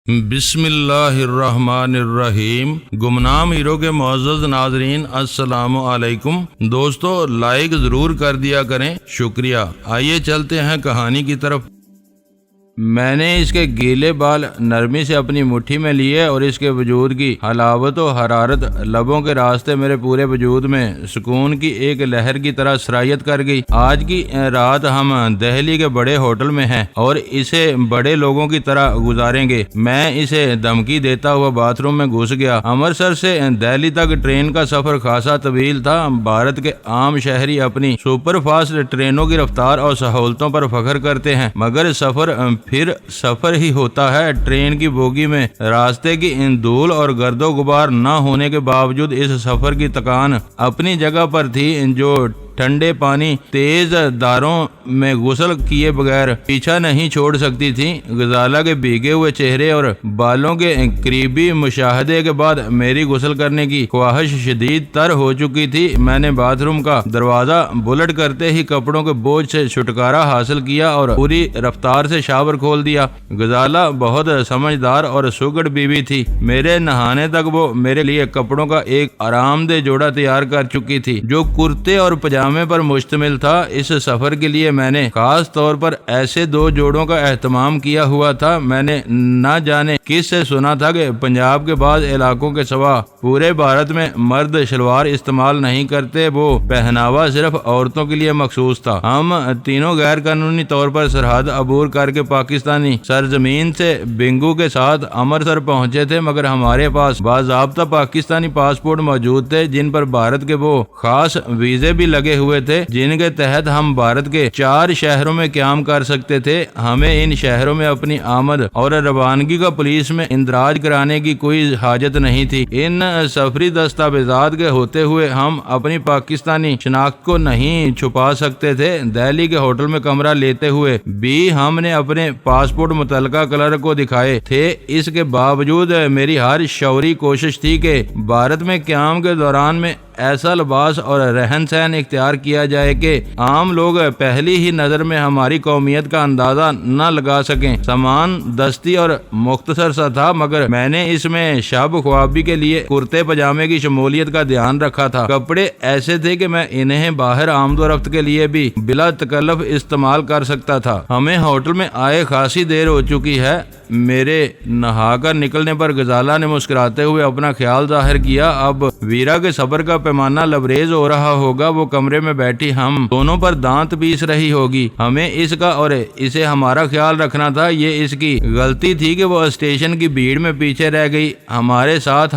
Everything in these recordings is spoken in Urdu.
بسم اللہ الرحمن الرحیم۔ گمنام ہیرو کے معزز ناظرین السلام علیکم۔ دوستو لائک ضرور کر دیا کریں، شکریہ۔ آئیے چلتے ہیں کہانی کی طرف۔ میں نے اس کے گیلے بال نرمی سے اپنی مٹھی میں لیے اور اس کے وجود کی حلاوت و حرارت لبوں کے راستے میرے پورے وجود میں سکون کی ایک لہر کی طرح سرایت کر گئی۔ آج کی رات ہم دہلی کے بڑے ہوٹل میں ہیں اور اسے بڑے لوگوں کی طرح گزاریں گے۔ میں اسے دھمکی دیتا ہوا باتھ روم میں گھس گیا۔ امرتسر سے دہلی تک ٹرین کا سفر خاصا طویل تھا۔ بھارت کے عام شہری اپنی سپر فاسٹ ٹرینوں کی رفتار اور سہولتوں پر فخر کرتے ہیں، مگر سفر پھر سفر ہی ہوتا ہے۔ ٹرین کی بوگی میں راستے کی دھول اور گرد و غبار نہ ہونے کے باوجود اس سفر کی تکان اپنی جگہ پر تھی، جو ٹھنڈے پانی تیز دھاروں میں غسل کیے بغیر پیچھا نہیں چھوڑ سکتی تھی۔ غزالہ کے بھیگے ہوئے چہرے اور بالوں کے قریبی مشاہدے کے بعد میری غسل کرنے کی خواہش شدید تر ہو چکی تھی۔ میں نے باتھ روم کا دروازہ بلٹ کرتے ہی کپڑوں کے بوجھ سے چھٹکارا حاصل کیا اور پوری رفتار سے شاور کھول دیا۔ غزالہ بہت سمجھدار اور سگڑ بیوی تھی۔ میرے نہانے تک وہ میرے لیے کپڑوں کا ایک آرام دہ جوڑا تیار کر چکی تھی، جو کرتے اور پجامے پر مشتمل تھا۔ اس سفر کے لیے میں نے خاص طور پر ایسے دو جوڑوں کا اہتمام کیا ہوا تھا۔ میں نے نہ جانے کس سے سنا تھا کہ پنجاب کے بعض علاقوں کے سوا پورے بھارت میں مرد شلوار استعمال نہیں کرتے، وہ پہناوا صرف عورتوں کے لیے مخصوص تھا۔ ہم تینوں غیر قانونی طور پر سرحد عبور کر کے پاکستانی سرزمین سے بنگو کے ساتھ امرتسر پہنچے تھے، مگر ہمارے پاس باضابطہ پاکستانی پاسپورٹ موجود تھے، جن پر بھارت کے وہ خاص ویزے بھی لگے ہوئے تھے جن کے تحت ہم بھارت کے 4 شہروں میں قیام کر سکتے تھے۔ ہمیں ان شہروں میں اپنی آمد اور روانگی کا پولیس میں اندراج کرانے کی کوئی حاجت نہیں تھی۔ ان سفری دستاویزات کے ہوتے ہوئے ہم اپنی پاکستانی شناخت کو نہیں چھپا سکتے تھے۔ دہلی کے ہوٹل میں کمرہ لیتے ہوئے بھی ہم نے اپنے پاسپورٹ متعلقہ کلرک کو دکھائے تھے۔ اس کے باوجود میری ہر شعوری کوشش تھی کہ بھارت میں قیام کے دوران میں ایسا لباس اور رہن سہن اختیار کیا جائے کہ عام لوگ پہلی ہی نظر میں ہماری قومیت کا اندازہ نہ لگا سکیں۔ سامان دستی اور مختصر سا تھا، مگر میں نے اس میں شب خوابی کے لیے کرتے پجامے کی شمولیت کا دھیان رکھا تھا۔ کپڑے ایسے تھے کہ میں انہیں باہر آمد و رفت کے لیے بھی بلا تکلف استعمال کر سکتا تھا۔ ہمیں ہوٹل میں آئے خاصی دیر ہو چکی ہے۔ میرے نہا کر نکلنے پر غزالہ نے مسکراتے ہوئے اپنا خیال ظاہر کیا۔ اب ویرا کے صبر کا پیمانہ لبریز ہو رہا ہوگا۔ وہ کمرے میں بیٹھی ہم دونوں پر دانت پیس رہی ہوگی۔ ہمیں اس کا اور اسے ہمارا خیال رکھنا تھا۔ یہ اس کی غلطی تھی کہ وہ اسٹیشن کی بھیڑ میں پیچھے رہ گئی۔ ہمارے ساتھ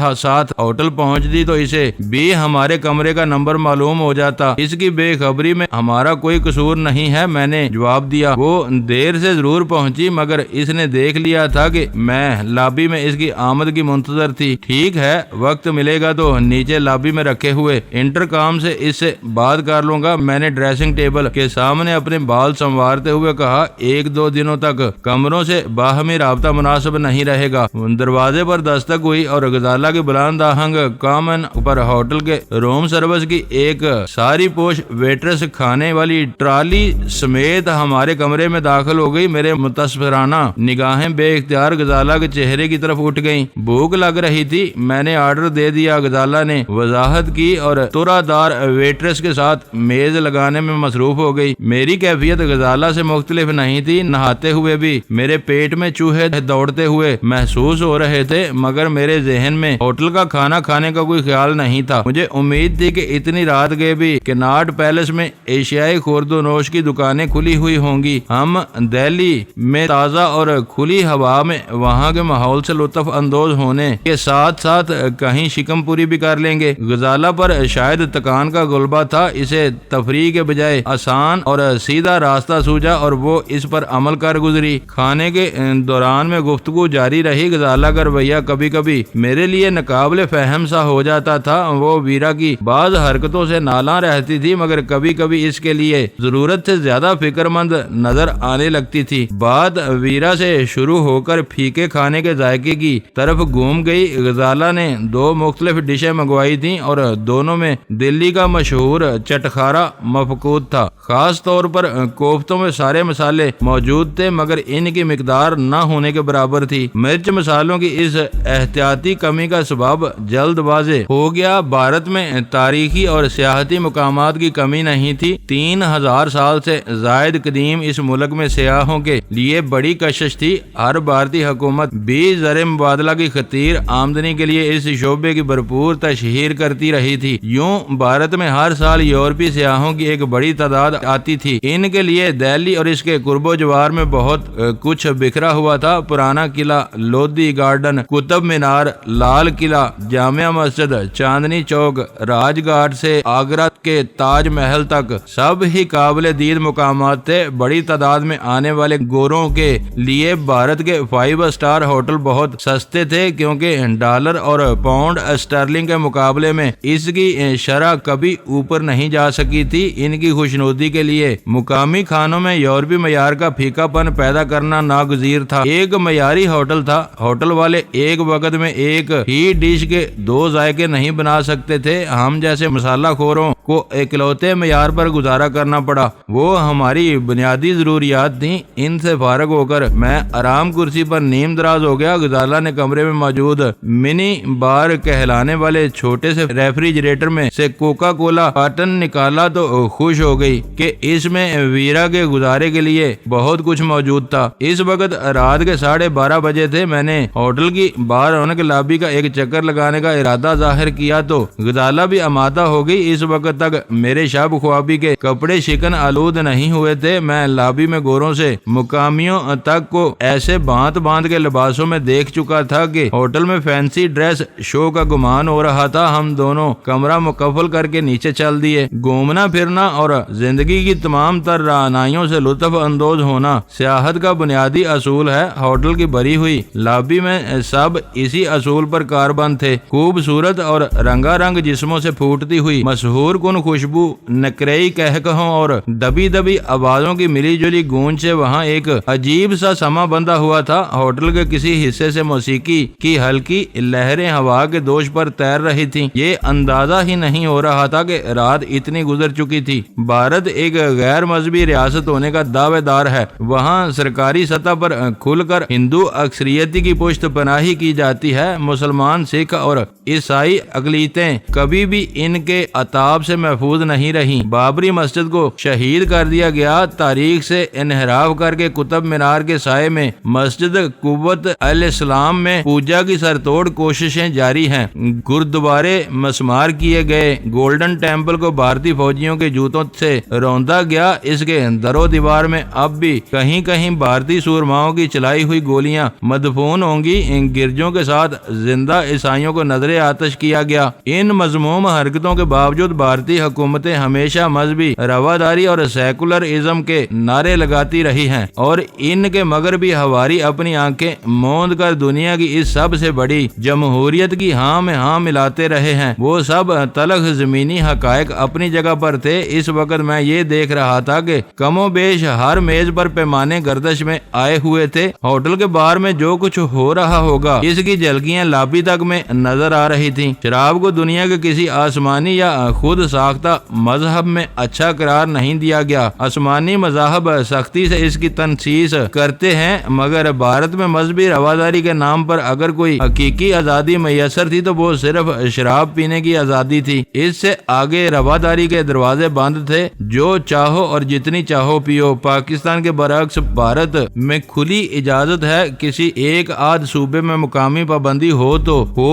ہوٹل پہنچتی تو اسے بھی ہمارے کمرے کا نمبر معلوم ہو جاتا۔ اس کی بے خبری میں ہمارا کوئی قصور نہیں ہے، میں نے جواب دیا۔ وہ دیر سے ضرور پہنچی، مگر اس نے دیکھ لیا تھا کہ میں لابی میں اس کی آمد کی منتظر تھی۔ ٹھیک ہے، وقت ملے گا تو نیچے لابی میں رکھے ہوئے انٹرکام سے اس سے بات کر لوں گا۔ میں نے ڈریسنگ ٹیبل کے سامنے اپنے بال سنوارتے ہوئے کہا۔ 1-2 دنوں تک کمروں سے باہمی رابطہ مناسب نہیں رہے گا۔ دروازے پر دستک ہوئی اور غزالہ کی بلند آہنگ کامن پر ہوٹل کے روم سروس کی ایک ساری پوش ویٹرس کھانے والی ٹرالی سمیت ہمارے کمرے میں داخل ہو گئی۔ میرے متصورانہ نگاہیں بے اختیار غزالہ کے چہرے کی طرف اٹھ گئیں۔ بھوک لگ رہی تھی، میں نے آرڈر دے دیا۔ غزالہ نے وضاحت کی اور تورا دار ویٹرس کے ساتھ میز لگانے میں مصروف ہو گئی۔ میری کیفیت غزالہ سے مختلف نہیں تھی۔ نہاتے ہوئے بھی میرے پیٹ میں چوہے دوڑتے ہوئے محسوس ہو رہے تھے، مگر میرے ذہن میں ہوٹل کا کھانا کھانے کا کوئی خیال نہیں تھا۔ مجھے امید تھی کہ اتنی رات کے بھی کناٹ پیلس میں ایشیائی خورد و نوش کی دکانیں کھلی ہوئی ہوں گی۔ ہم دہلی میں تازہ اور کھلی ہوا میں وہاں کے ماحول سے لطف اندوز ہونے کے ساتھ ساتھ کہیں شکم پوری بھی کر لیں گے۔ غزالہ پر شاید تکان کا غلبہ تھا۔ اسے تفریح کے بجائے آسان اور سیدھا راستہ سوجا اور وہ اس پر عمل کر گزری۔ کھانے کے دوران میں گفتگو جاری رہی۔ غزالہ کا رویہ کبھی کبھی میرے لیے ناقابل فہم سا ہو جاتا تھا۔ وہ ویرا کی بعض حرکتوں سے نالاں رہتی تھی، مگر کبھی کبھی اس کے لیے ضرورت سے زیادہ فکر مند نظر آنے لگتی تھی۔ بات ویرا سے شروع ہو کر پھیکے کھانے کے ذائقے کی طرف گھوم گئی۔ غزالہ نے 2 مختلف ڈشیں منگوائی تھیں اور دونوں میں دلی کا مشہور چٹخارا مفقود تھا۔ خاص طور پر کوفتوں میں سارے مسالے موجود تھے مگر ان کی مقدار نہ ہونے کے برابر تھی۔ مرچ مسالوں کی اس احتیاطی کمی کا سبب جلد واضح ہو گیا۔ بھارت میں تاریخی اور سیاحتی مقامات کی کمی نہیں تھی۔ 3000 سال سے زائد قدیم اس ملک میں سیاحوں کے لیے بڑی کشش تھی۔ ہر بھارتی حکومت بھی زر مبادلہ کی خطیر آمدنی کے لیے اس شعبے کی بھرپور تشہیر کرتی رہی تھی۔ یوں بھارت میں ہر سال یورپی سیاحوں کی ایک بڑی تعداد آتی تھی۔ ان کے لیے دہلی اور اس کے قرب و جوار میں بہت کچھ بکھرا ہوا تھا۔ پرانا قلعہ، لودھی گارڈن، قطب مینار، لال قلعہ، جامع مسجد، چاندنی چوک، راج گھاٹ سے آگرہ کے تاج محل تک سب ہی قابل دید مقامات تھے۔ بڑی تعداد میں آنے والے گوروں کے لیے بھارت کے 5 اسٹار ہوٹل بہت سستے تھے کیونکہ ڈالر اور پاؤنڈ اسٹرلنگ کے مقابلے میں اس کی شرح کبھی اوپر نہیں جا سکی تھی۔ ان کی خوشنودی کے لیے مقامی کھانوں میں یورپی معیار کا پھیکا پن پیدا کرنا ناگزیر تھا۔ ایک معیاری ہوٹل تھا۔ ہوٹل والے ایک وقت میں ایک ہی ڈش کے 2 ذائقے نہیں بنا سکتے تھے۔ ہم جیسے مسالہ خوروں کو اکلوتے معیار پر گزارا کرنا پڑا۔ وہ ہماری بنیادی ضروریات تھیں۔ ان سے فارغ ہو کر میں آرام کرسی پر نیم دراز ہو گیا۔ غزالہ نے کمرے میں موجود منی بار کہلانے والے چھوٹے سے ریفریجریٹر میں سے کوکا کولا کارٹن نکالا تو خوش ہو گئی کہ اس میں ویرا کے گزارے کے لیے بہت کچھ موجود تھا۔ اس وقت رات کے 12:30 بجے تھے۔ میں نے ہوٹل کی باہر رونق لابی کا ایک چکر لگانے کا ارادہ ظاہر کیا تو غزالہ بھی آمادہ ہو گئی۔ اس وقت تک میرے شب خوابی کے کپڑے شکن آلود نہیں ہوئے تھے۔ میں لابی میں گوروں سے مقامیوں تک کو ایسے باندھ کے لباسوں میں دیکھ چکا تھا کہ ہوٹل میں فینسی ڈریس شو کا گمان ہو رہا تھا۔ ہم دونوں کمرہ مکفل کر کے نیچے چل دیے۔ گھومنا پھرنا اور زندگی کی تمام تر رعنائیوں سے لطف اندوز ہونا سیاحت کا بنیادی اصول ہے۔ ہوٹل کی بھری ہوئی لابی میں سب اسی اصول پر کاربند تھے۔ خوبصورت اور رنگا رنگ جسموں سے پھوٹتی ہوئی مسحور کن خوشبو، نکرئی کہکہوں اور دبی آوازوں کی ملی جلی گونج سے وہاں ایک عجیب سا سما بندھا ہوا تھا۔ ہوٹل کے کسی حصے سے موسیقی کی ہلکی لہریں ہوا کے دوش پر تیر رہی تھیں۔ یہ اندازہ ہی نہیں ہو رہا تھا کہ رات اتنی گزر چکی تھی۔ بھارت ایک غیر مذہبی ریاست ہونے کا دعوے دار ہے۔ وہاں سرکاری سطح پر کھل کر ہندو اکثریتی کی پشت پناہی کی جاتی ہے۔ مسلمان، سکھ اور عیسائی اقلیتیں کبھی بھی ان کے عتاب سے محفوظ نہیں رہیں۔ بابری مسجد کو شہید کر دیا گیا۔ تاریخ سے انحراف کر کے قطب مینار کے سائے میں مسجد قوت الاسلام میں پوجا کی سرتوڑ کوششیں جاری ہیں۔ گردوارے مسمار کیے گئے۔ گولڈن ٹیمپل کو بھارتی فوجیوں کے جوتوں سے روندا گیا۔ اس کے در و دیوار میں اب بھی کہیں کہیں بھارتی سورماؤں کی چلائی ہوئی گولیاں مدفون ہوں گی۔ ان گرجوں کے ساتھ زندہ عیسائیوں کو نظر آتش کیا گیا۔ ان مذموم حرکتوں کے باوجود بھارتی حکومتیں ہمیشہ مذہبی رواداری اور سیکولرازم کے نعرے لگاتی رہی ہیں اور ان کے مگر بھی ہواری اپنی آنکھیں موند کر دنیا کی اس سب سے بڑی جمہوریت کی ہاں میں ہاں ملاتے رہے ہیں۔ وہ سب تلخ زمینی حقائق اپنی جگہ پر تھے۔ اس وقت میں یہ دیکھ رہا تھا کہ کم و بیش ہر میز پر پیمانے گردش میں آئے ہوئے تھے۔ ہوٹل کے باہر میں جو کچھ ہو رہا ہوگا اس کی جھلکیاں لابی تک میں نظر آ رہی تھیں۔ شراب کو دنیا کے کسی آسمانی یا خود ساختہ مذہب میں اچھا قرار نہیں دیا گیا۔ آسمانی مذاہب سختی سے اس کی تنسیس کرتے ہیں مگر بھارت میں مذہبی رواداری کے نام پر اگر کوئی حقیقی آزادی میسر تھی تو وہ صرف شراب پینے کی آزادی تھی۔ اس سے آگے رواداری کے دروازے بند تھے۔ جو چاہو اور جتنی چاہو پیو۔ پاکستان کے برعکس بھارت میں کھلی اجازت ہے۔ کسی ایک آدھ صوبے میں مقامی پابندی ہو تو ہو۔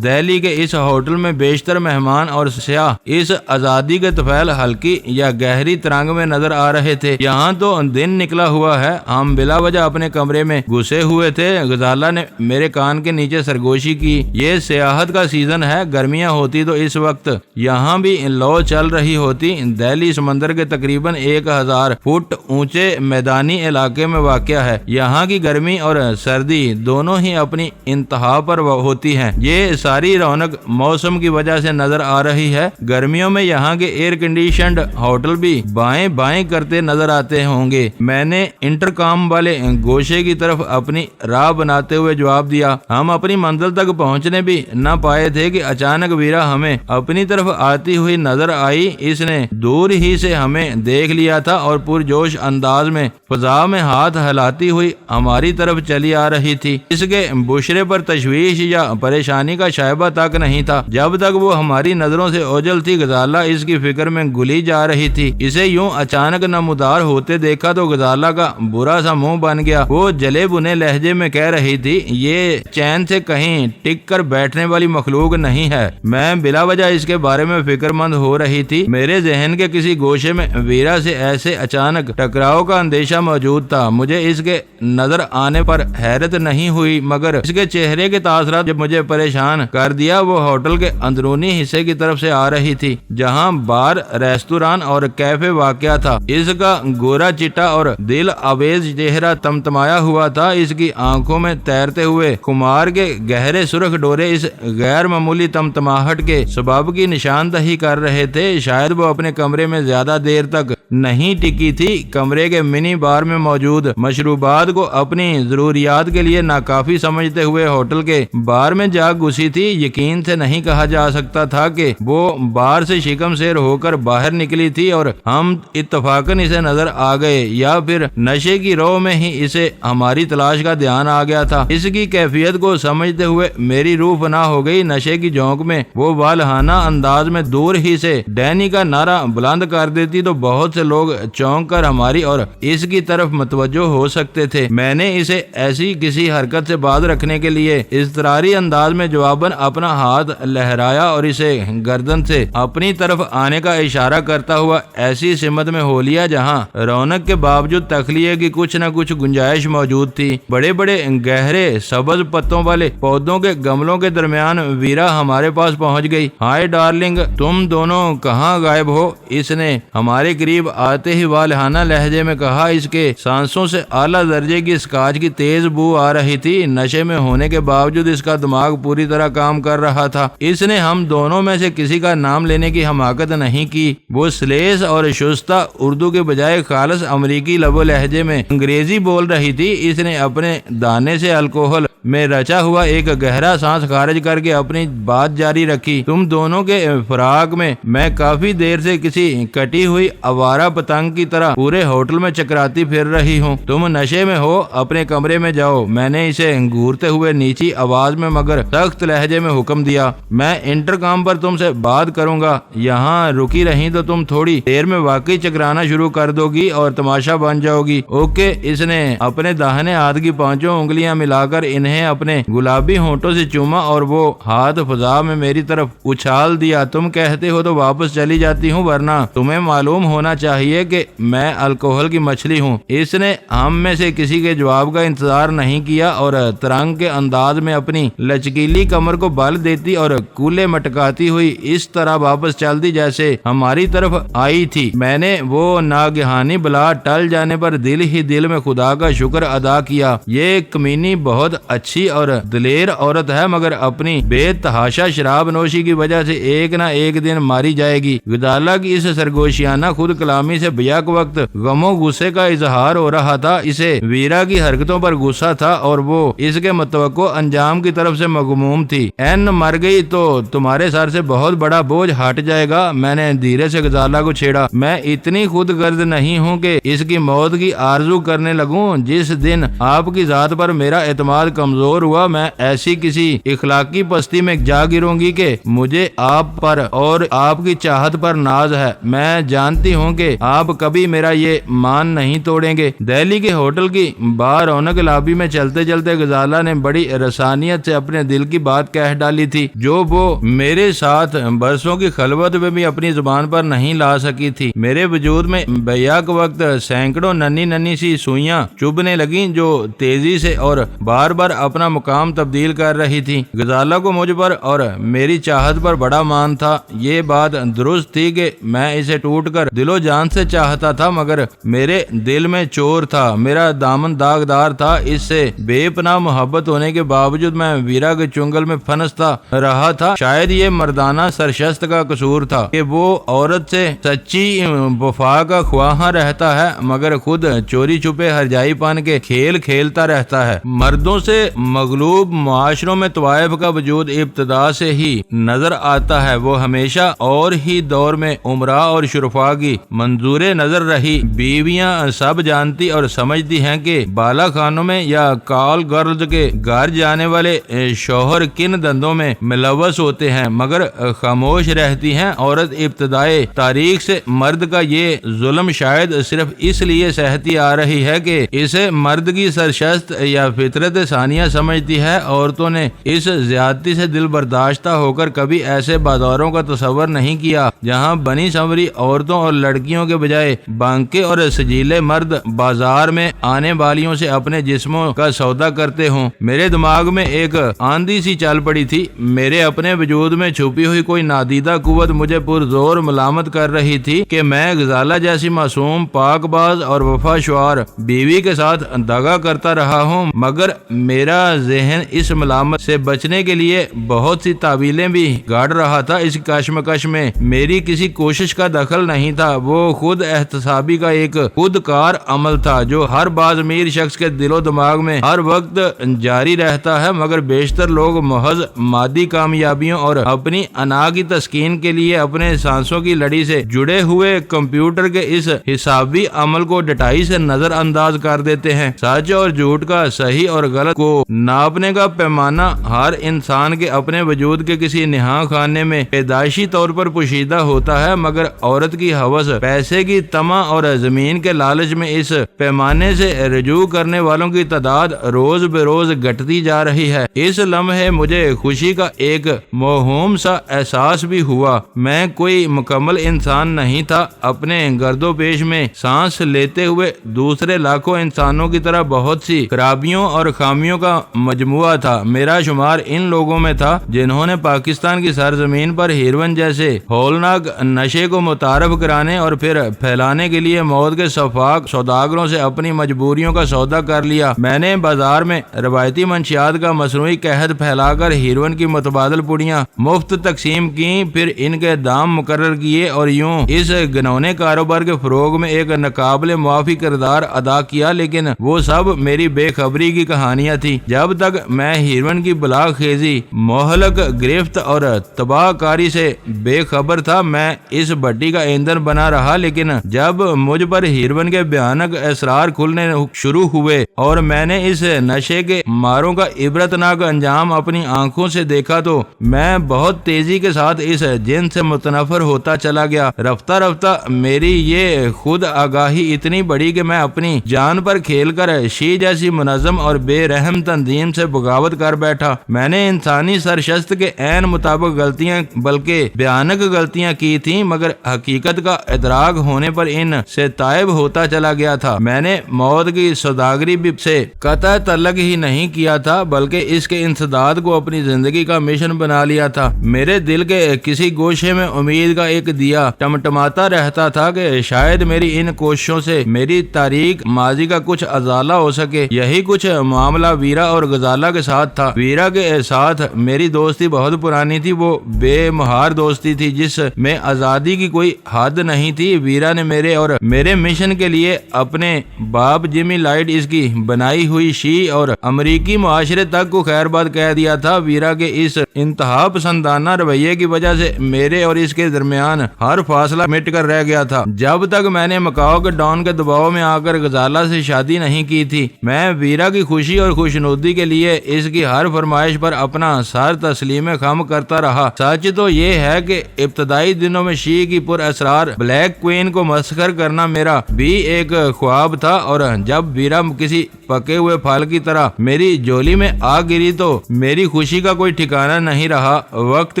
دہلی کے اس ہوٹل میں بیشتر مہمان اور سیاح اس آزادی کے طفیل ہلکی یا گہری ترنگ میں نظر آ رہے تھے۔ یہاں تو دن نکلا ہوا ہے۔ ہم بلا وجہ اپنے کمرے میں گھسے ہوئے تھے۔ غزالہ نے میرے کان کے نیچے سرگوشی کی۔ یہ سیاحت کا سیزن ہے۔ گرمیاں ہوتی تو اس وقت یہاں بھی لو چل رہی ہوتی۔ دہلی سمندر کے تقریباً 1000 فٹ اونچے میدانی علاقے میں واقع ہے۔ یہاں کی گرمی اور سردی دونوں ہی اپنی انتہا پر ہوتی ہیں۔ یہ ساری رونق موسم کی وجہ سے نظر آ رہی ہے۔ گرمیوں میں یہاں کے ایئر کنڈیشنڈ ہوٹل بھی بائیں بائیں کرتے نظر آتے ہوں گے۔ میں نے انٹرکام والے گوشے کی طرف اپنی راہ بناتے ہوئے جواب دیا۔ ہم اپنی منزل تک پہنچنے بھی نہ پائے تھے کہ اچانک ویرا ہمیں اپنی طرف آتی ہوئی نظر آئی۔ اس نے دور ہی سے ہمیں دیکھ لیا تھا اور پرجوش انداز میں فضا میں ہاتھ ہلاتی ہوئی ہماری طرف چلی آ رہی تھی۔ اس کے بشرے پر تشویش یا پریشانی کا شائبہ تک نہیں تھا۔ جب تک وہ ہماری نظروں سے اوجھل تھی، غزالہ اس کی فکر میں گلی جا رہی تھی۔ اسے یوں اچانک نمودار ہوتے دیکھا تو غزالہ کا برا سا منہ بن گیا۔ وہ جلے بنے لہجے میں کہہ رہی تھی، یہ چین سے کہیں ٹک کر بیٹھنے والی مخلوق نہیں ہے۔ میں بلا وجہ اس کے بارے میں فکر مند ہو رہی تھی۔ میرے ذہن کے کسی گوشے میں ویرا سے ایسے اچانک ٹکراؤ کا اندیشہ موجود تھا۔ مجھے اس کے نظر آنے پر حیرت نہیں ہوئی، مگر اس کے چہرے کے تاثرات جب مجھے پریشان کر دیا۔ وہ ہوٹل کے اندرونی حصے کی طرف سے آ رہی تھی، جہاں بار، ریستوران اور کیفے واقع تھا۔ اس کا گورا چٹا اور دل آویز چہرہ تمتمایا ہوا تھا۔ اس کی آنکھوں میں تیرتے ہوئے خمار کے گہرے سرخ ڈورے اس غیر معمولی تمتماہٹ کے سبب کی نشاندہی کر رہے تھے۔ شاید وہ اپنے کمرے میں زیادہ دیر تک نہیں ٹکی تھی۔ کمرے کے منی بار میں موجود مشروبات کو اپنی ضروریات کے لیے ناکافی سمجھتے ہوئے ہوٹل کے بار میں جا گھسی تھی۔ یقین سے نہیں کہا جا سکتا تھا کہ وہ بار سے شکم سیر ہو کر باہر نکلی تھی اور ہم اتفاقاً اسے نظر آ گئے، یا پھر نشے کی رو میں ہی اسے ہماری تلاش کا دھیان آ گیا تھا۔ اس کی کیفیت کو سمجھتے ہوئے میری روح فنا ہو گئی۔ نشے کی جھونک میں وہ والہانہ انداز میں دور ہی سے ڈینی کا نعرہ بلند کر دیتی تو بہت سے لوگ چونک کر ہماری اور اس کی طرف متوجہ ہو سکتے تھے۔ میں نے اسے ایسی کسی حرکت سے باز رکھنے کے لیے اضطراری انداز میں جواباً اپنا ہاتھ لہرایا اور اسے گردن سے اپنی طرف آنے کا اشارہ کرتا ہوا ایسی سمت میں ہو لیا جہاں رونق کے باوجود تخلیے کی کچھ نہ کچھ گنجائش موجود تھی۔ بڑے بڑے گہرے سبز پتوں والے پودوں کے گملوں کے درمیان ویرا ہمارے پاس پہنچ گئی۔ ہائے ڈارلنگ، تم دونوں کہاں غائب ہو؟ اس نے ہمارے قریب آتے ہی والہانہ لہجے میں کہا۔ اس کے سانسوں سے اعلیٰ درجے کی اسکاچ کی تیز بو آ رہی تھی۔ نشے میں ہونے کے باوجود اس کا دماغ پوری طرح کام کر رہا تھا۔ اس نے ہم دونوں میں سے کسی کا نام لینے کی حماقت نہیں کی۔ وہ سلیس اور شستہ اردو کے بجائے خالص امریکی لب و لہجے میں انگریزی بول رہی تھی۔ اس نے اپنے دانے سے الکوہل میں رچا ہوا ایک گہرا سانس خارج کر کے اپنی بات جاری رکھی۔ تم دونوں کے فراق میں کافی دیر سے کسی کٹی ہوئی آوارہ پتنگ کی طرح پورے ہوٹل میں چکراتی پھر رہی ہوں۔ تم نشے میں ہو، اپنے کمرے میں جاؤ۔ میں نے اسے گھورتے ہوئے نیچی آواز میں مگر سخت لہجے میں حکم دیا۔ میں انٹرکام پر تم سے بات کروں گا۔ یہاں رکی رہی تو تم تھوڑی دیر میں واقعی چکرانا شروع کر دو گی اور تماشا بن جاؤ گی۔ اوکے۔ اس نے اپنے داہنے ہاتھ کی پانچوں انگلیاں ملا کر انہیں اپنے گلابی ہونٹوں سے چوما اور وہ ہاتھ فضا میں میری طرف اچھال دیا۔ تم کہتے ہو تو واپس چلی جاتی ہوں، ورنہ تمہیں معلوم ہونا چاہیے کہ میں الکوہل کی مچھلی ہوں۔ اس نے ہم میں سے کسی کے جواب کا انتظار نہیں کیا اور ترنگ کے انداز میں اپنی لچکیلی کمر کو بل دیتی اور کولے مٹکاتی ہوئی اس طرح واپس چل دی جیسے ہماری طرف آئی تھی۔ میں نے وہ ناگہانی بلا ٹل جانے پر دل ہی دل میں خدا کا شکر ادا کیا۔ یہ کمینی بہت اچھی اور دلیر عورت ہے، مگر اپنی بے تحاشا شراب نوشی کی وجہ سے ایک نہ ایک دن ماری جائے گی۔ غزالہ کی اس سرگوشیانہ خود کلامی سے بیک وقت غم و غصے کا اظہار ہو رہا تھا۔ اسے ویرا کی حرکتوں پر غصہ تھا اور وہ اس کے متوقع انجام کی طرف سے مغموم تھی۔ این مر گئی تو تمہارے سر سے بہت بڑا بوجھ ہٹ جائے گا۔ میں نے دھیرے سے غزالہ کو چھیڑا۔ میں اتنی خود غرض نہیں ہوں کہ اس کی موت کی آرزو کرنے لگوں۔ جس دن آپ کی ذات پر میرا اعتماد کمزور ہوا، میں ایسی کسی اخلاقی پستی میں جا گروں گی کہ مجھے آپ پر اور آپ کی چاہت پر ناز ہے۔ میں جانتی ہوں کہ آپ کبھی میرا یہ مان نہیں توڑیں گے۔ دہلی کے ہوٹل کی بار رونق لابی میں چلتے چلتے غزالہ نے بڑی رسانیت سے اپنے دل کی بات کہہ ڈالی تھی، جو وہ میرے ساتھ برسوں کی خلوت میں بھی اپنی زبان پر نہیں لا سکی تھی۔ میرے وجود میں بیک وقت سینکڑوں ننھی ننھی سی سوئیاں چبھنے لگیں جو تیزی سے اور بار بار اپنا مقام تبدیل کر رہی تھی۔ غزالہ کو مجھ پر اور میری چاہت پر بڑا مان تھا۔ یہ بات درست تھی کہ میں اسے ٹوٹ کر دل و جان سے چاہتا تھا، مگر میرے دل میں چور تھا، میرا دامن داغدار تھا۔ اس سے بے پناہ محبت ہونے کے باوجود میں ویرا کے چنگل میں پھنستا رہا تھا۔ شاید یہ مردانہ سرشست کا قصور تھا کہ وہ عورت سے سچی وفا کا خواہاں رہتا ہے، مگر خود چوری چھپے ہرجائی پان کے کھیل کھیلتا رہتا ہے۔ مردوں سے مغلوب معاشروں میں طوائف کا وجود ابتدا سے ہی نظر آتا ہے وہ ہمیشہ اور ہی دور میں عمرا اور شرفا کی منظور نظر رہی۔ بیویاں سب جانتی اور سمجھتی ہیں کہ بالا خانوں میں یا کال گرلز کے گھر جانے والے شوہر کن دندوں میں ملوث ہوتے ہیں، مگر خاموش رہتی ہیں۔ عورت ابتدائے تاریخ سے مرد کا یہ ظلم شاید صرف اس لیے سہتی آ رہی ہے کہ اسے مرد کی سرشست یا فطرت ثانیہ سمجھتی ہے۔ عورتوں نے اس زیادتی سے دل برداشتہ ہو کر کبھی ایسے بازاروں کا تصور نہیں کیا جہاں بنی سنوری عورتوں اور لڑکیوں کے بجائے بانکے اور سجیلے مرد بازار میں آنے والیوں سے اپنے جسموں کا سودا کرتے ہوں۔ میرے دماغ میں ایک آندھی سی چل پڑی تھی۔ میرے اپنے وجود میں چھپی ہوئی کوئی نادیدہ قوت مجھے پرزور ملامت کر رہی تھی کہ میں غزالہ جیسی معصوم، پاک باز اور وفا شعار بیوی کے ساتھ دغا کرتا رہا ہوں، مگر میرا ذہن اس ملامت سے بچنے کے لیے بہت سی تعویلیں بھی گاڑ رہا تھا۔ اس کشمکش میں میری کسی کوشش کا دخل نہیں تھا، وہ خود احتسابی کا ایک خودکار عمل تھا جو ہر باز امیر شخص کے دل و دماغ میں ہر وقت جاری رہتا ہے، مگر بیشتر لوگ محض مادی کامیابیوں اور اپنی انا کی تسکین کے لیے اپنے سانسوں کی لڑی سے جڑے ہوئے کمپیوٹر کے اس حسابی عمل کو ڈٹائی سے نظر انداز کر دیتے ہیں۔ سچ اور جھوٹ کا، صحیح اور غلط کو ناپنے کا پیمانہ ہر انسان کے اپنے وجود کے کسی نہاں خانے میں پیدائشی طور پر پوشیدہ ہوتا ہے، مگر عورت کی ہوس، پیسے کی طمع اور زمین کے لالچ میں اس پیمانے سے رجوع کرنے والوں کی تعداد روز بے روز گھٹتی جا رہی ہے۔ اس لمحے مجھے خوشی کا ایک موہوم سا احساس بھی ہوا۔ میں کوئی مکمل انسان نہیں تھا، اپنے گرد و پیش میں سانس لیتے ہوئے دوسرے لاکھوں انسانوں کی طرح بہت سی خرابیوں اور خامیوں کا مجموعہ تھا۔ میرا شمار ان لوگوں میں تھا جنہوں نے پاکستان کی سرزمین پر ہیروئن جیسے ہولناک نشے کو متعارف کرانے اور پھر پھیلانے کے لیے موت کے سفاک سوداگروں سے اپنی مجبوریوں کا سودا کر لیا۔ میں نے بازار میں روایتی منشیات کا مصنوعی قحط پھیلا کر ہیروئن کی متبادل پوڑیاں مفت تقسیم کی، پھر ان کے دام مقرر کیے اور یوں اس گنونے کاروبار کے فروغ میں ایک ناقابل معافی کردار ادا کیا، لیکن وہ سب میری بے خبری کی کہانیاں تھی۔ جب تک میں ہیروئن کی بلا خیزی، مہلک گرفت اور تباہ کاری سے بے خبر تھا، میں اس بھٹی کا ایندھن بنا رہا، لیکن جب مجھ پر ہیروئن کے بھیانک اسرار کھلنے شروع ہوئے اور میں نے اس نشے کے ماروں کا عبرتناک انجام اپنی آنکھوں سے دیکھا تو میں بہت تیزی کے ساتھ اس جن سے متنفر ہوتا چلا گیا۔ رفتہ رفتہ میری یہ خود آگاہی اتنی بڑی کہ میں اپنی جان پر کھیل کر شی جیسی منظم اور بے رحم تنظیم سے بغاوت کر بیٹھا۔ میں نے انسانی سرشست کے عین مطابق غلطیاں، بلکہ بھیانک غلطیاں کی تھیں، مگر حقیقت کا ادراک ہونے پر ان سے تائب ہوتا چلا گیا تھا۔ میں نے موت کی سوداگری سے قطع تعلق ہی نہیں کیا تھا، بلکہ اس کے انسداد کو اپنی زندگی کا مشن بنا لیا تھا۔ میرے دل کے کسی گوشے میں امید کا ایک دیا ٹمٹماتا رہتا تھا کہ شاید میری ان کوششوں سے میری تاریک ماضی کا کچھ ازالہ ہو سکے۔ یہی کچھ معاملہ ویرا اور غزالہ کے ساتھ تھا۔ ویرا کے ساتھ میری دوستی بہت پرانی تھی، وہ بے مہار دوستی تھی جس میں آزادی کی کوئی حد نہیں تھی۔ ویرا نے میرے اور میرے مشن کے لیے اپنے باپ جمی لائٹ اس کی بنائی ہوئی شی اور امریکی معاشرے تک کو خیر بات کہہ دیا تھا۔ ویرا کے اس انتہا پسندانہ رویے کی وجہ سے میرے اور اس کے درمیان ہر فاصلہ مٹ کر رہ گیا تھا۔ جب تک میں نے مکاؤ کے ڈان کے دباؤ میں آ کر غزالہ سے شادی نہیں کی تھی، میں ویرا کی خوشی اور خوشنودی کے لیے اس کی ہر فرمائش پر اپنا سر تسلیم خم کرتا رہا۔ سچ تو یہ ہے کہ ابتدائی دنوں میں شی کی پر اسرار بلیک کوئین کو مسخر کرنا میرا بھی ایک خواب تھا، اور جب ویرا کسی پکے ہوئے پھل کی طرح میری جولی میں آ گری تو میری خوشی کا کوئی ٹھکانہ نہیں رہا۔ وقت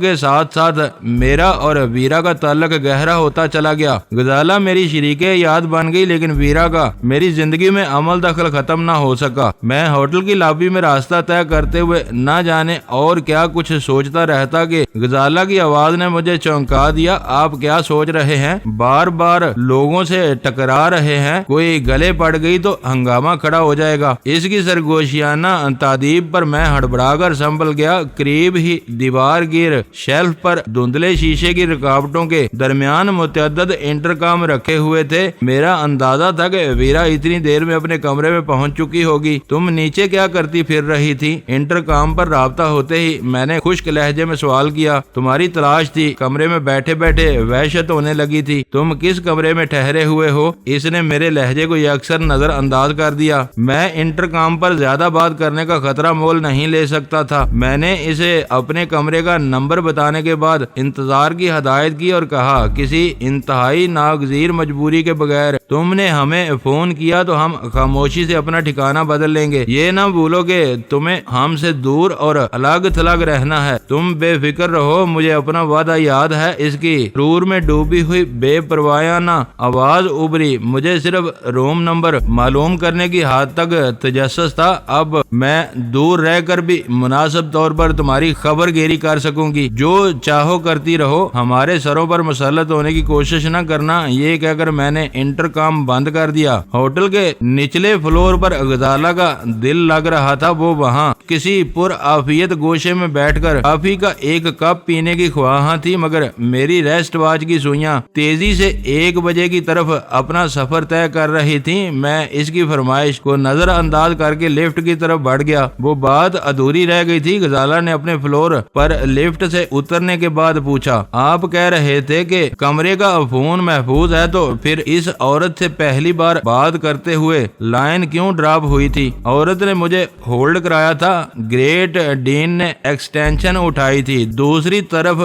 کے ساتھ ساتھ میرا اور ویرا کا تعلق گہرا ہوتا چلا گیا۔ غزالہ میری شریک یاد بن گئی، لیکن ویرا کا میری زندگی میں عمل دخل ختم نہ ہو سکا۔ میں ہوٹل کی لابی میں راستہ طے کرتے ہوئے نہ جانے اور کیا کچھ سوچتا رہتا کہ غزالہ کی آواز نے مجھے چونکا دیا۔ آپ کیا سوچ رہے ہیں؟ بار بار لوگوں سے ٹکرا رہے ہیں، کوئی گلے پڑ گئی تو ہنگامہ کھڑا ہو جائے گا۔ اس کی سرگوشیانہ تادیب پر میں ہڑبڑا کر سنبھل گیا۔ قریب ہی دیوار گیر شیلف پر دھندلے شیشے کی رکاوٹوں کے درمیان متعدد انٹرکام رکھے ہوئے تھے۔ میرا اندازہ تھا کہ ویرا اتنی دیر میں اپنے کمرے میں پہنچ چکی ہوگی۔ تم نیچے کیا کرتی پھر رہی تھی؟ انٹرکام پر رابطہ ہوتے ہی میں نے خشک لہجے میں سوال کیا۔ تمہاری تلاش تھی، کمرے میں بیٹھے بیٹھے وحشت ہونے لگی تھی، تم کس کمرے میں ٹھہرے ہوئے ہو؟ اس نے میرے لہجے کو یکسر نظر انداز کر دیا۔ میں انٹرکام پر زیادہ بات کرنے کا خطرہ مول نہیں لے سکتا تھا۔ میں نے اسے اپنے کمرے کا نمبر بتانے کے بعد انتظار کی ہدایت کی اور کہا، کسی انتہائی ناگزیر مجبوری کے بغیر تم نے ہمیں فون کیا تو ہم خاموشی سے اپنا ٹھکانہ بدل لیں گے۔ یہ نہ بھولو کہ تمہیں ہم سے دور اور الگ تھلگ رہنا ہے۔ تم بے فکر رہو، مجھے اپنا وعدہ یاد ہے۔ اس کی سرور میں ڈوبی ہوئی بے پروایانہ آواز ابری۔ مجھے صرف روم نمبر معلوم کرنے کی حد تک تجسس تھا۔ اب میں دور رہ کر بھی مناسب طور پر تمہاری خبر گیری کر سکوں گی۔ جو چاہو کرتی رہو، ہمارے سروں پر مسلط ہونے کی کوشش نہ کرنا۔ یہ کہہ کر میں نے انٹرکام بند کر دیا۔ ہوٹل کے نچلے فلور پر غزالہ کا دل لگ رہا تھا۔ وہ وہاں کسی پر آفیت گوشے میں بیٹھ کر کافی کا ایک کپ پینے کی خواہاں تھی، مگر میری ریسٹ واچ کی سوئیاں تیزی سے 1 بجے کی طرف اپنا سفر طے کر رہی تھیں۔ میں اس کی فرمائش کو نظر انداز کر کے لفٹ کی طرف بڑھ گیا۔ وہ بات ادھوری رہ گئی تھی۔ غزالہ نے اپنے فلور پر لفٹ سے اترنے کے بعد پوچھا، آپ کہہ رہے تھے کہ کمرے کا فون محفوظ ہے، تو پھر اس عورت سے پہلی بار بات کرتے ہوئے لائن کیوں ڈراپ ہوئی تھی؟ عورت نے مجھے ہولڈ کرایا تھا۔ گریٹ ڈین نے ایکسٹینشن اٹھائی تھی۔ دوسری طرف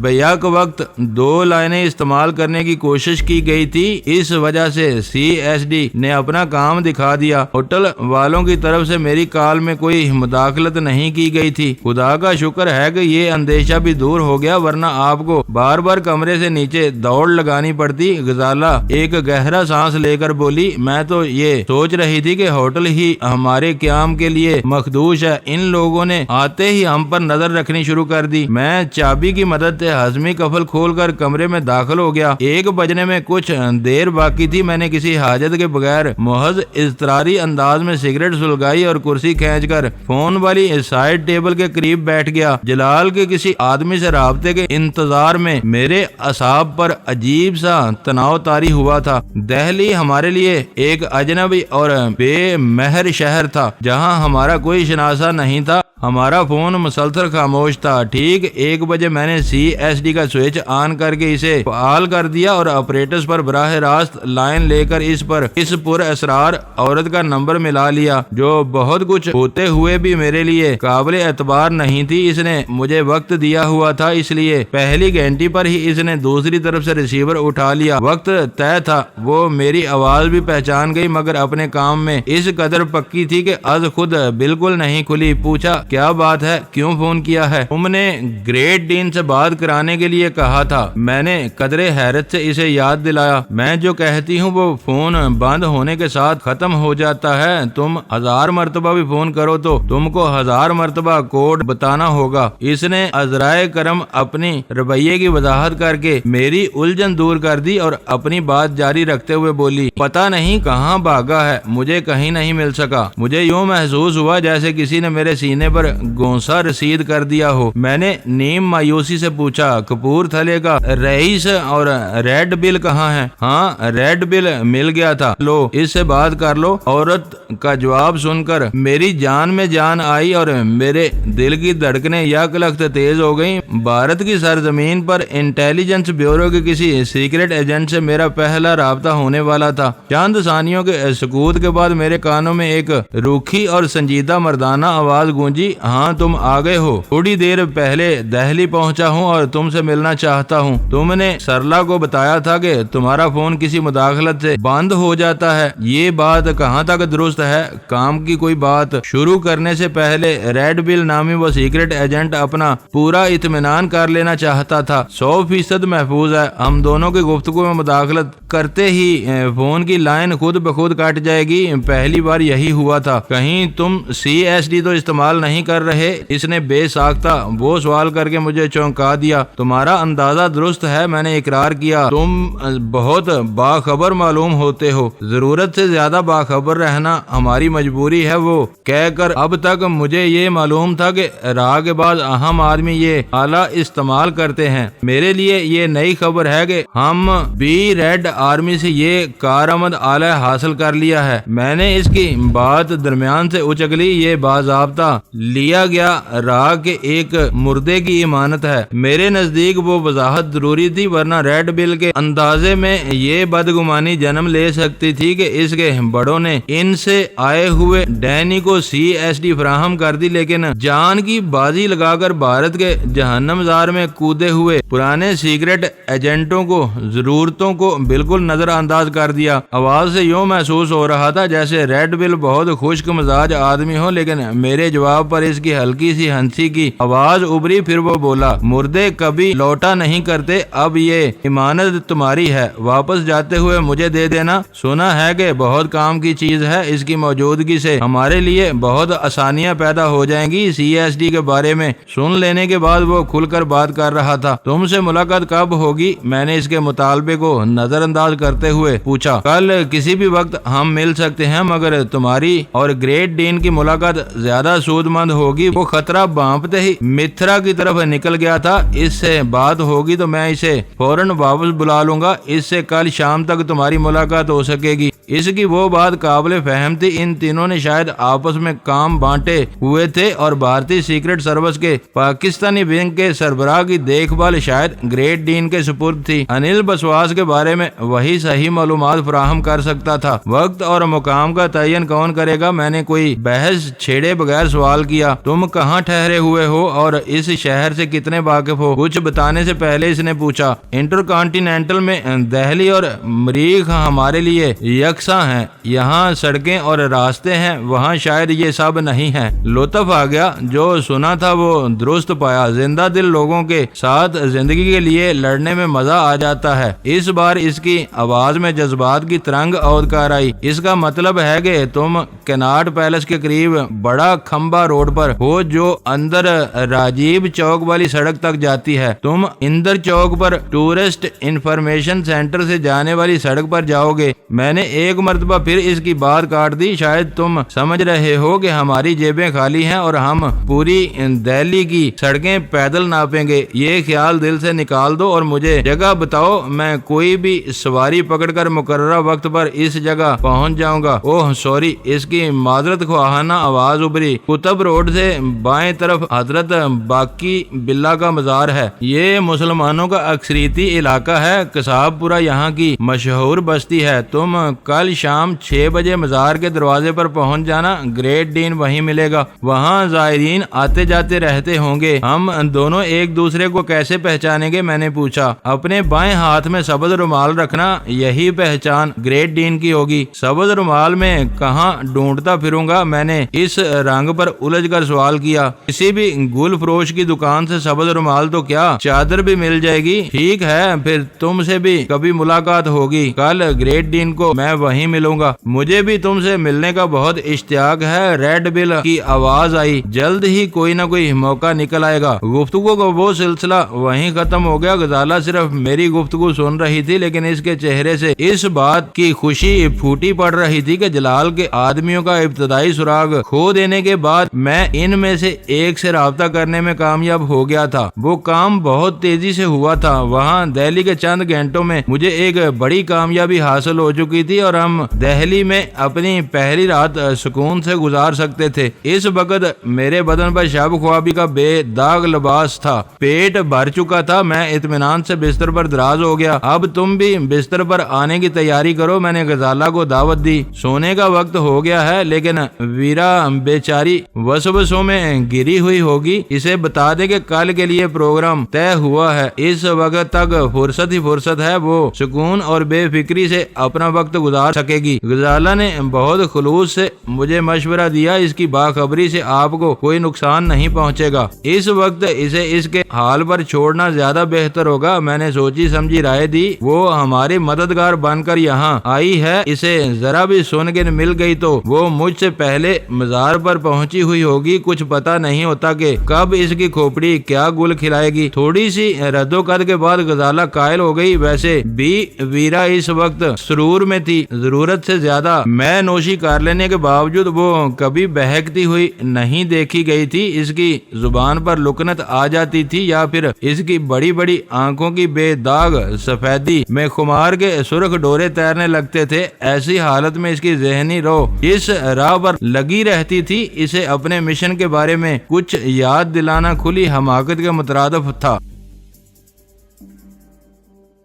بیک وقت 2 لائنیں استعمال کرنے کی کوشش کی گئی تھی۔ اس وجہ سے CSD نے اپنا کام دکھا دیا۔ ہوٹل والوں کی طرف سے میری کال میں کوئی مداخلت نہیں کی گئی تھی۔ خدا کا شکر ہے کہ یہ اندیشہ بھی دور ہو گیا، ورنہ آپ کو بار بار کمرے سے نیچے دوڑ لگانی پڑتی۔ غزالہ ایک گہرا سانس لے کر بولی، میں تو یہ سوچ رہی تھی کہ ہوٹل ہی ہمارے قیام کے لیے مخدوش ہے۔ ان لوگوں نے آتے ہی ہم پر نظر رکھنی شروع کر دی۔ میں چابی کی مدد سے ہضمی قفل کھول کر کمرے میں داخل ہو گیا۔ 1 بجنے میں کچھ دیر باقی تھی۔ میں نے کسی حاجت کے بغیر محض اضطراری انداز میں سگریٹ سلگائی اور کرسی کھینچ کر فون والی سائڈ ٹیبل کے قریب بیٹھ گیا۔ جلال کے کسی آدمی سے رابطے کے انتظار میں میرے اعصاب پر عجیب سا تناؤ طاری ہوا تھا۔ دہلی ہمارے لیے ایک اجنبی اور بے مہر شہر تھا، جہاں ہمارا کوئی شناسا نہیں تھا۔ ہمارا فون مسلسل خاموش تھا۔ ٹھیک 1 بجے میں نے CSD کا سوئچ آن کر کے اسے فعال کر دیا اور آپریٹرز پر براہ راست لائن لے کر اس پر اسرار عورت کا نمبر ملا لیا، جو بہت کچھ ہوتے ہوئے بھی میرے لیے قابل اعتبار نہیں تھی۔ اس نے مجھے وقت دیا ہوا تھا، اس لیے پہلی گھنٹی پر ہی اس نے دوسری طرف سے ریسیور اٹھا لیا۔ وقت طے تھا۔ وہ میری آواز بھی پہچان گئی، مگر اپنے کام میں اس قدر پکی تھی کہ از خود بالکل نہیں کھلی۔ پوچھا، کیا بات ہے؟ کیوں فون کیا ہے؟ تم نے گریٹ ڈین سے بات کرانے کے لیے کہا تھا۔ میں نے قدرے حیرت سے اسے یاد دلایا۔ میں جو کہتی ہوں وہ فون بند ہونے کے ساتھ ختم ہو جاتا ہے۔ تم 1000 مرتبہ بھی فون کرو تو تم کو 1000 مرتبہ کوڈ بتانا ہوگا۔ اس نے عذرائے کرم اپنی رویے کی وضاحت کر کے میری الجھن دور کر دی اور اپنی بات جاری رکھتے ہوئے بولی، پتہ نہیں کہاں بھاگا ہے، مجھے کہیں نہیں مل سکا۔ مجھے یوں محسوس ہوا جیسے کسی نے میرے سینے پر گونسا رسید کر دیا ہو۔ میں نے نیم مایوسی سے پوچھا، کپور تھلے کا رئیس اور ریڈ بل کہاں ہے؟ ہاں، ریڈ بل مل گیا تھا، لو اس سے بات کر لو۔ عورت کا جواب سن کر میری جان میں جان آئی اور میرے دل کی دھڑکنیں یک لخت تیز ہو گئیں۔ بھارت کی سرزمین پر انٹیلیجنس بیورو کے کسی سیکرٹ ایجنٹ سے میرا پہلا رابطہ ہونے والا تھا۔ چند ثانیوں کے سکوت کے بعد میرے کانوں میں ایک روکھی اور سنجیدہ مردانہ آواز گونجی، ہاں تم آ گئے ہو۔ تھوڑی دیر پہلے دہلی پہنچا ہوں اور تم سے ملنا چاہتا ہوں۔ تم نے سرلا کو بتایا تھا کہ تمہارا فون کسی مداخلت سے بند ہو جاتا ہے۔ یہ بات کہاں تک درست ہے؟ کام کی کوئی بات شروع کرنے سے پہلے ریڈ بل نامی وہ سیکرٹ ایجنٹ اپنا پورا اطمینان کر لینا چاہتا تھا۔ 100% محفوظ ہے۔ ہم دونوں کی گفتگو میں مداخلت کرتے ہی فون کی لائن خود بخود کٹ جائے گی۔ پہلی بار یہی ہوا تھا۔ کہیں تم CSD تو استعمال نہیں کر رہے؟ اس نے بے ساختہ وہ سوال کر کے مجھے چونکا دیا۔ تمہارا اندازہ درست ہے، میں نے اقرار کیا۔ تم بہت باخبر معلوم ہوتے ہو۔ ضرورت سے زیادہ باخبر رہنا ہماری مجبوری ہے۔ وہ کہہ کر اب تک مجھے یہ معلوم تھا کہ راہ کے بعد اہم آدمی یہ اعلیٰ آلہ استعمال کرتے ہیں۔ میرے لیے یہ نئی خبر ہے کہ ہم بھی ریڈ آرمی سے یہ کارآمد آلہ حاصل کر لیا ہے۔ میں نے اس کی بات درمیان سے اچک لی۔ یہ باضابطہ لیا گیا رہا کہ ایک مردے کی امانت ہے۔ میرے نزدیک وہ وضاحت ضروری تھی، ورنہ ریڈ بل کے اندازے میں یہ بدگمانی جنم لے سکتی تھی کہ اس کے بڑوں نے ان سے آئے ہوئے ڈینی کو CSD فراہم کر دی، لیکن جان کی بازی لگا کر بھارت کے جہنم زار میں کودے ہوئے پرانے سیکرٹ ایجنٹوں کو ضرورتوں کو بالکل نظر انداز کر دیا۔ آواز سے یوں محسوس ہو رہا تھا جیسے ریڈ بل بہت خشک مزاج آدمی ہو، لیکن میرے جواب پر اس کی ہلکی سی ہنسی کی آواز ابھری۔ پھر وہ بولا، مردے کبھی لوٹا نہیں کرتے، اب یہ امانت تمہاری ہے، واپس جاتے ہوئے مجھے دے دینا۔ سنا ہے کہ بہت کام کی چیز ہے، اس کی موجودگی سے ہمارے لیے بہت آسانیاں پیدا ہو جائیں گی۔ CSD کے بارے میں سن لینے کے بعد وہ کھل کر بات کر رہا تھا۔ تم سے ملاقات کب ہوگی؟ میں نے اس کے مطالبے کو نظر انداز کرتے ہوئے پوچھا۔ کل کسی بھی وقت ہم مل سکتے ہیں، مگر تمہاری اور گریٹ ڈین کی ملاقات زیادہ سود مند ہوگی۔ وہ خطرہ بانپتے ہی متھرا کی طرف نکل گیا تھا۔ اس سے بات ہوگی تو میں اسے فوراً واپس بلا لوں گا، اس سے کل شام تک تمہاری ملاقات ہو سکے گی۔ اس کی وہ بات قابل فہم تھی۔ ان تینوں نے شاید آپس میں کام بانٹے ہوئے تھے اور بھارتی سیکرٹ سروس کے پاکستانی ونگ کے سربراہ کی دیکھ بھال شاید گریٹ ڈین کے سپرد تھی۔ انل بسواس کے بارے میں وہی صحیح معلومات فراہم کر سکتا تھا۔ وقت اور مقام کا تعین کون کرے گا؟ میں نے کوئی بحث چھیڑے بغیر سوال کیا۔ تم کہاں ٹھہرے ہوئے ہو اور اس شہر سے کتنے واقف ہو؟ کچھ بتانے سے پہلے اس نے پوچھا۔ انٹر کانٹیننٹل میں دہلی اور مریخ ہمارے لیے یکساں ہیں۔ یہاں سڑکیں اور راستے ہیں، وہاں شاید یہ سب نہیں ہے۔ لطف آ گیا، جو سنا تھا وہ درست پایا۔ زندہ دل لوگوں کے ساتھ زندگی کے لیے لڑنے میں مزہ آ جاتا ہے۔ اس بار اس کی آواز میں جذبات کی ترنگ اودکار آئی۔ اس کا مطلب ہے کہ تم کناٹ پیلس کے قریب بڑا کھمبا روڈ پر ہو جو اندر راجیو چوک والی سڑک تک جاتی ہے۔ تم اندر چوک پر ٹورسٹ انفارمیشن سینٹر سے جانے والی سڑک پر جاؤ گے۔ میں نے ایک مرتبہ پھر اس کی بات کاٹ دی۔ شاید تم سمجھ رہے ہو کہ ہماری جیبیں خالی ہیں اور ہم پوری دہلی کی سڑکیں پیدل ناپیں گے۔ یہ خیال دل سے نکال دو اور مجھے جگہ بتاؤ، میں کوئی بھی سواری پکڑ کر مقررہ وقت پر اس جگہ پہنچ جاؤں گا۔ اوہ سوری، اس کی معذرت خواہانہ آواز ابھری۔ قطب روڈ سے بائیں طرف حضرت باقی بلا کا مزار ہے۔ یہ مسلمانوں کا اکثریتی علاقہ ہے۔ قصاب پورا یہاں کی مشہور بستی ہے۔ تم کل شام 6 بجے مزار کے دروازے پر پہنچ جانا۔ گریٹ ڈین وہیں ملے گا۔ وہاں زائرین آتے جاتے رہتے ہوں گے۔ ہم دونوں ایک دوسرے کو کیسے پہچانیں گے؟ میں نے پوچھا۔ اپنے بائیں ہاتھ میں سبز رومال رکھنا، یہی پہچان گریٹ ڈین کی ہوگی۔ سبز رومال میں کہاں ڈھونڈتا پھروں گا؟ میں نے اس رنگ پر الجھ کر سوال کیا۔ کسی بھی گل فروش کی دکان سے سبز رومال تو کیا چادر بھی مل جائے گی؟ ٹھیک ہے، پھر تم سے بھی کبھی ملاقات ہوگی۔ کل گریٹ ڈین کو میں وہیں ملوں گا۔ مجھے بھی تم سے ملنے کا بہت اشتیاق ہے۔ ریڈ بل کی آواز آئی۔ جلد ہی کوئی نہ کوئی موقع نکل آئے گا۔ گفتگو کا وہ سلسلہ وہیں ختم ہو گیا۔ غزالہ صرف میری گفتگو سن رہی تھی، لیکن اس کے چہرے سے اس بات کی خوشی پھوٹی پڑ رہی تھی کہ جلال کے آدمیوں کا ابتدائی سراغ کھو دینے کے بعد میں ان میں سے ایک سے رابطہ کرنے میں کامیاب ہو گیا تھا۔ وہ کام بہت تیزی سے ہوا تھا۔ وہاں دہلی کے چند گھنٹوں میں مجھے ایک بڑی کامیابی حاصل ہو چکی تھی اور ہم دہلی میں اپنی پہلی رات سکون سے گزار سکتے تھے۔ اس وقت میرے بدن پر شب خوابی کا بے داغ لباس تھا۔ پیٹ بھر چکا تھا۔ میں اطمینان سے بستر پر دراز ہو گیا۔ اب تم بھی بستر پر آنے کی تیاری کرو۔ میں نے غزالہ کو دعوت دی۔ سونے کا وقت ہو گیا ہے، لیکن ویرا بیچاری وسوسوں میں گری ہوئی ہوگی۔ اسے بتا دے کہ کل کے لیے پروگرام طے ہوا ہے۔ اس وقت تک فرصت ہی فرصت ہے، وہ سکون اور بے فکری سے اپنا وقت گزار سکے گی۔ غزالہ نے بہت خلوص سے مجھے مشورہ دیا، اس کی باخبری سے آپ کو کوئی نقصان نہیں پہنچے گا۔ اس وقت اسے اس کے حال پر چھوڑنا زیادہ بہتر ہوگا۔ میں نے سوچی سمجھی رائے دی۔ وہ ہماری مددگار بن کر یہاں آئی ہے، اسے ذرا بھی سن کے مل گئی تو وہ مجھ سے پہلے مزار پر پہنچی ہوئی ہوگی۔ کچھ پتا نہیں ہوتا کہ کب اس کی کھوپڑی کیا گل کھلائے گی۔ تھوڑی سی رد و قد کے بعد غزالہ قائل ہو گئی، ویسے بھی ویرا اس وقت سرور میں تھی۔ ضرورت سے زیادہ میں نوشی کر لینے کے باوجود وہ کبھی بہکتی ہوئی نہیں دیکھی گئی تھی۔ اس کی زبان پر لکنت آ جاتی تھی یا پھر اس کی بڑی بڑی آنکھوں کی بے داغ سفیدی میں خمار کے سرخ ڈورے تیرنے لگتے تھے۔ ایسی حالت میں اس کی ذہنی روح اس راہ پر لگی رہتی تھی۔ اسے اپنے مشن کے بارے میں کچھ یاد دلانا کھلی حماقت کے مترادف تھا۔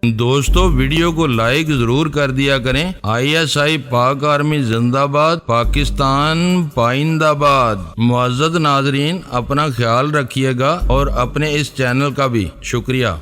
دوستو ویڈیو کو لائک ضرور کر دیا کریں۔ ISI پاک آرمی زندہ باد، پاکستان پائندہ باد۔ معزز ناظرین، اپنا خیال رکھیے گا اور اپنے اس چینل کا بھی شکریہ۔